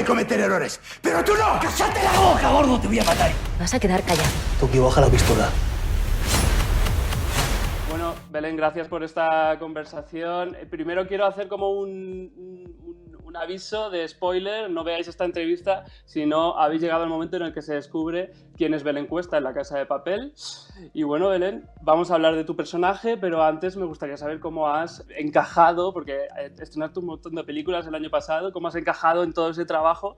cometer errores, pero tú no. ¡Cállate la boca, gordo! Te voy a matar. Vas a quedar callado. Toki, baja la pistola. Bueno, Belén, gracias por esta conversación. Primero quiero hacer como un aviso de spoiler. No veáis esta entrevista si no habéis llegado al momento en el que se descubre quién es Belén Cuesta en La Casa de Papel. Y bueno, Belén, vamos a hablar de tu personaje, pero antes me gustaría saber cómo has encajado, porque estrenaste un montón de películas el año pasado, cómo has encajado en todo ese trabajo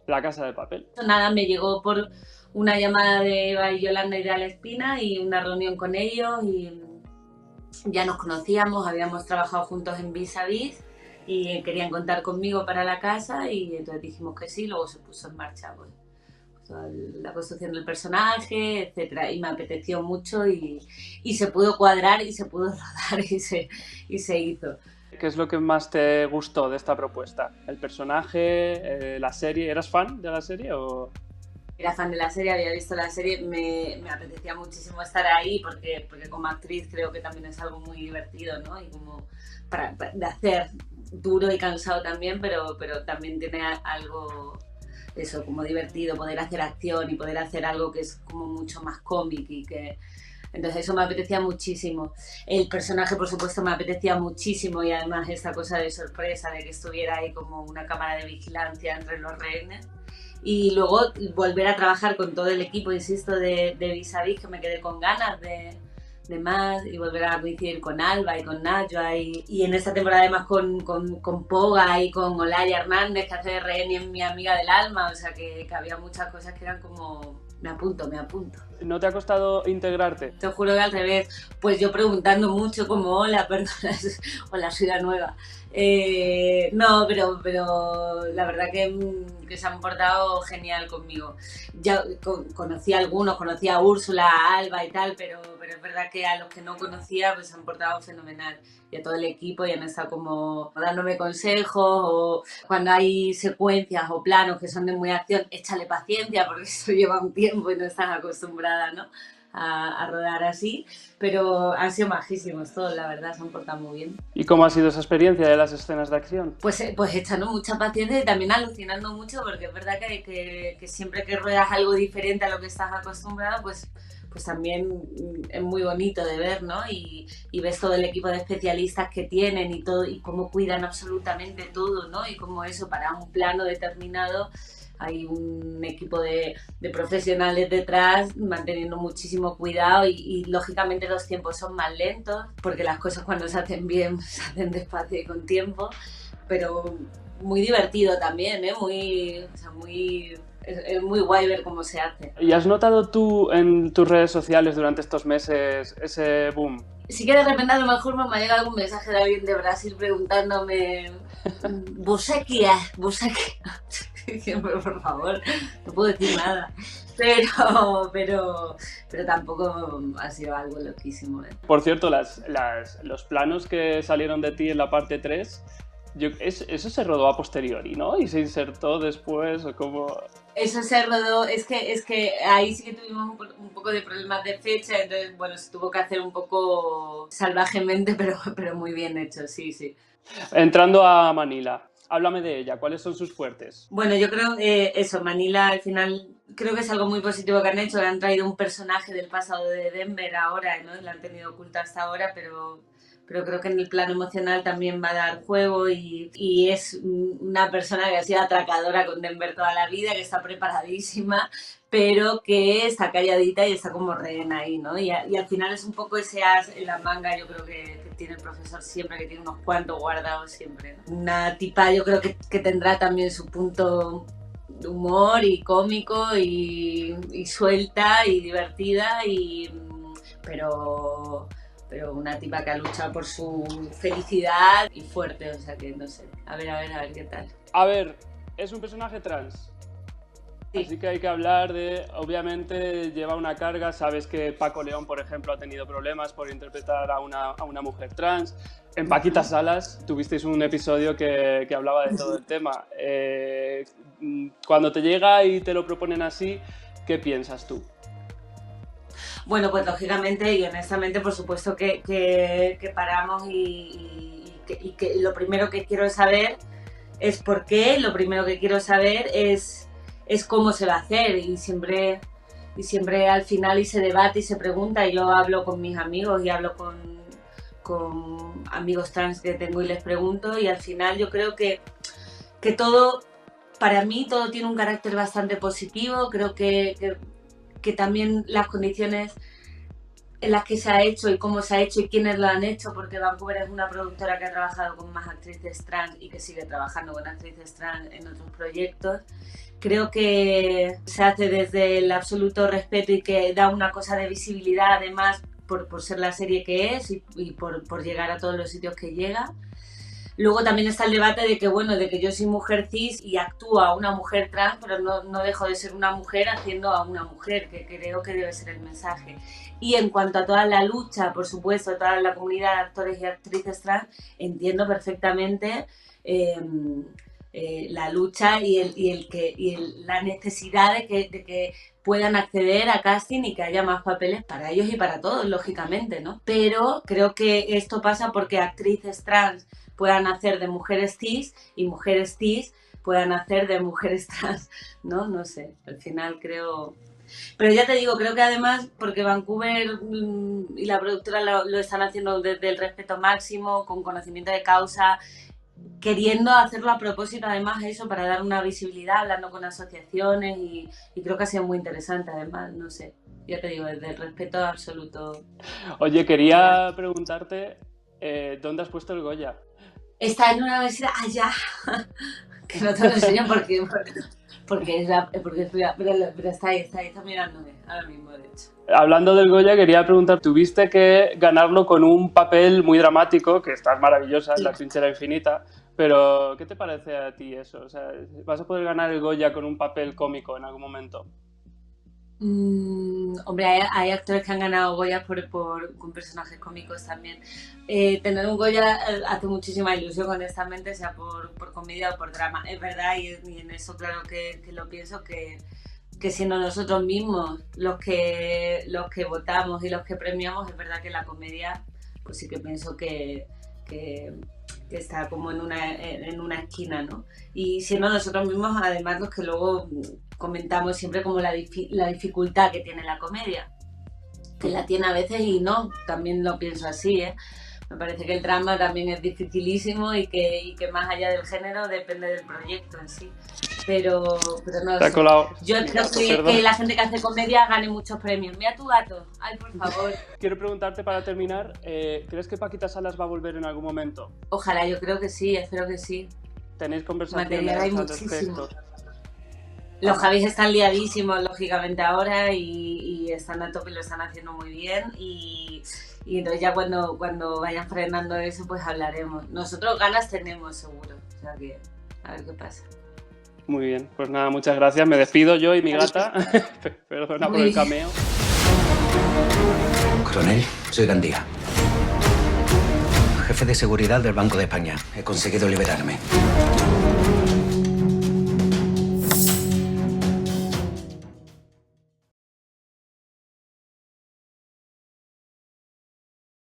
La Casa de Papel. Nada, me llegó por una llamada de Eva y Yolanda y de Ale Espina y una reunión con ellos y ya nos conocíamos, habíamos trabajado juntos en Vis a Vis y querían contar conmigo para la casa y entonces dijimos que sí, luego se puso en marcha pues, la construcción del personaje, etcétera, y me apeteció mucho y se pudo cuadrar y se pudo rodar y se hizo. ¿Qué es lo que más te gustó de esta propuesta? ¿El personaje, la serie? ¿Eras fan de la serie o...? Era fan de la serie, había visto la serie, me apetecía muchísimo estar ahí porque como actriz creo que también es algo muy divertido, ¿no? Y como de hacer duro y cansado también, pero también tiene algo, eso, como divertido, poder hacer acción y poder hacer algo que es como mucho más cómic y que... Entonces eso me apetecía muchísimo. El personaje, por supuesto, me apetecía muchísimo y además esta cosa de sorpresa, de que estuviera ahí como una cámara de vigilancia entre los rehenes. Y luego volver a trabajar con todo el equipo, insisto, de Vis a Vis, que me quedé con ganas de más, y volver a coincidir con Alba y con Najwa y en esta temporada además con Poga y con Olaya Hernández, que hace de rehén y es mi amiga del alma, o sea que había muchas cosas que eran como... Me apunto. ¿No te ha costado integrarte? Te juro que al revés, pues yo preguntando mucho como hola, perdona, hola, soy la nueva. No, pero la verdad que se han portado genial conmigo. Ya conocí a algunos, conocí a Úrsula, a Alba y tal, pero es verdad que a los que no conocía pues se han portado fenomenal. Y a todo el equipo y han estado como dándome consejos o cuando hay secuencias o planos que son de muy acción, échale paciencia porque eso lleva un tiempo y no estás acostumbrada, ¿no? A rodar así, pero han sido majísimos todos, la verdad, se han portado muy bien. ¿Y cómo ha sido esa experiencia de las escenas de acción? Pues echando mucha paciencia y también alucinando mucho porque es verdad que siempre que ruedas algo diferente a lo que estás acostumbrado, pues también es muy bonito de ver, ¿no? Y ves todo el equipo de especialistas que tienen y todo y cómo cuidan absolutamente todo, ¿no? Y cómo eso para un plano determinado hay un equipo de profesionales detrás manteniendo muchísimo cuidado y lógicamente los tiempos son más lentos porque las cosas cuando se hacen bien se hacen despacio y con tiempo, pero muy divertido también, ¿eh? Es muy guay ver cómo se hace. ¿Y has notado tú en tus redes sociales durante estos meses ese boom? Sí que de repente a lo mejor me ha llegado algún mensaje de alguien de Brasil preguntándome ¿Busequia? Pero por favor, no puedo decir nada. Pero tampoco ha sido algo loquísimo, ¿eh? Por cierto, los planos que salieron de ti en la parte 3, eso se rodó a posteriori, ¿no? Y se insertó después, o como... Eso se rodó, es que ahí sí que tuvimos un poco de problemas de fecha, entonces, bueno, se tuvo que hacer un poco salvajemente, pero muy bien hecho, sí. Entrando a Manila, háblame de ella, ¿cuáles son sus fuertes? Bueno, yo creo eso, Manila al final creo que es algo muy positivo que han hecho, le han traído un personaje del pasado de Denver ahora, ¿no? La han tenido oculta hasta ahora, pero creo que en el plano emocional también va a dar juego y es una persona que ha sido atracadora con Denver toda la vida, que está preparadísima, pero que está calladita y está como rehén ahí, ¿no? Y al final es un poco ese as en la manga, yo creo que tiene el profesor siempre, que tiene unos cuantos guardados siempre, ¿no? Una tipa yo creo que tendrá también su punto de humor y cómico y suelta y divertida, pero una tipa que ha luchado por su felicidad y fuerte, o sea que no sé, a ver qué tal. A ver, es un personaje trans. Sí. Así que hay que hablar de, obviamente lleva una carga, sabes que Paco León, por ejemplo, ha tenido problemas por interpretar a una mujer trans. En Paquita Salas tuvisteis un episodio que hablaba de todo el tema. Cuando te llega y te lo proponen así, ¿qué piensas tú? Bueno, pues lógicamente y honestamente, por supuesto que paramos y que lo primero que quiero saber es por qué, lo primero que quiero saber es cómo se va a hacer y siempre al final y se debate y se pregunta. Y yo hablo con mis amigos y hablo con amigos trans que tengo y les pregunto, y al final yo creo que todo, para mí todo tiene un carácter bastante positivo. Creo que también las condiciones en las que se ha hecho y cómo se ha hecho y quiénes lo han hecho, porque Vancouver es una productora que ha trabajado con más actrices trans y que sigue trabajando con actrices trans en otros proyectos. Creo que se hace desde el absoluto respeto y que da una cosa de visibilidad, además, por ser la serie que es y por llegar a todos los sitios que llega. Luego también está el debate de que yo soy mujer cis y actúo a una mujer trans, pero no dejo de ser una mujer haciendo a una mujer, que creo que debe ser el mensaje. Y en cuanto a toda la lucha, por supuesto, toda la comunidad de actores y actrices trans, entiendo perfectamente la lucha y la necesidad de que puedan acceder a casting y que haya más papeles para ellos y para todos, lógicamente, ¿no? Pero creo que esto pasa porque actrices trans puedan hacer de mujeres cis y mujeres cis puedan hacer de mujeres trans, ¿no? No sé, al final creo... Pero ya te digo, creo que además, porque Vancouver y la productora lo están haciendo desde el respeto máximo, con conocimiento de causa, queriendo hacerlo a propósito, además, eso, para dar una visibilidad, hablando con asociaciones, y creo que ha sido muy interesante, además, no sé, ya te digo, desde el respeto absoluto. Oye, quería preguntarte, ¿dónde has puesto el Goya? Está en una universidad allá, que no te lo enseño porque pero está ahí, está mirándome ahora mismo, de hecho. Hablando del Goya, quería preguntar, tuviste que ganarlo con un papel muy dramático, que estás maravillosa, en La trinchera infinita, pero ¿qué te parece a ti eso? O sea, ¿vas a poder ganar el Goya con un papel cómico en algún momento? Hombre, hay actores que han ganado Goya con personajes cómicos también. Tener un Goya hace muchísima ilusión, honestamente, sea por comedia o por drama. Es verdad, y en eso claro que lo pienso, que siendo nosotros mismos los que votamos y los que premiamos, es verdad que la comedia, pues sí que pienso que está como en una esquina, ¿no? Y siendo nosotros mismos, además, los que luego comentamos siempre como la dificultad que tiene la comedia, que la tiene a veces y no, también lo pienso así, ¿eh? Me parece que el drama también es dificilísimo y que más allá del género depende del proyecto en sí. Pero no sé. Yo creo que la gente que hace comedia gane muchos premios. Mira tu gato. Ay, por favor. Quiero preguntarte para terminar, ¿crees que Paquita Salas va a volver en algún momento? Ojalá, yo creo que sí, espero que sí. ¿Tenéis conversaciones Material hay al muchísimo. respecto? Los Javis están liadísimos, lógicamente, ahora y están a tope, lo están haciendo muy bien y entonces ya cuando vayan frenando eso, pues hablaremos. Nosotros ganas tenemos, seguro. O sea que, a ver qué pasa. Muy bien, pues nada, muchas gracias. Me despido yo y mi gata. Perdona por el cameo. Coronel, soy Gandía. Jefe de seguridad del Banco de España. He conseguido liberarme.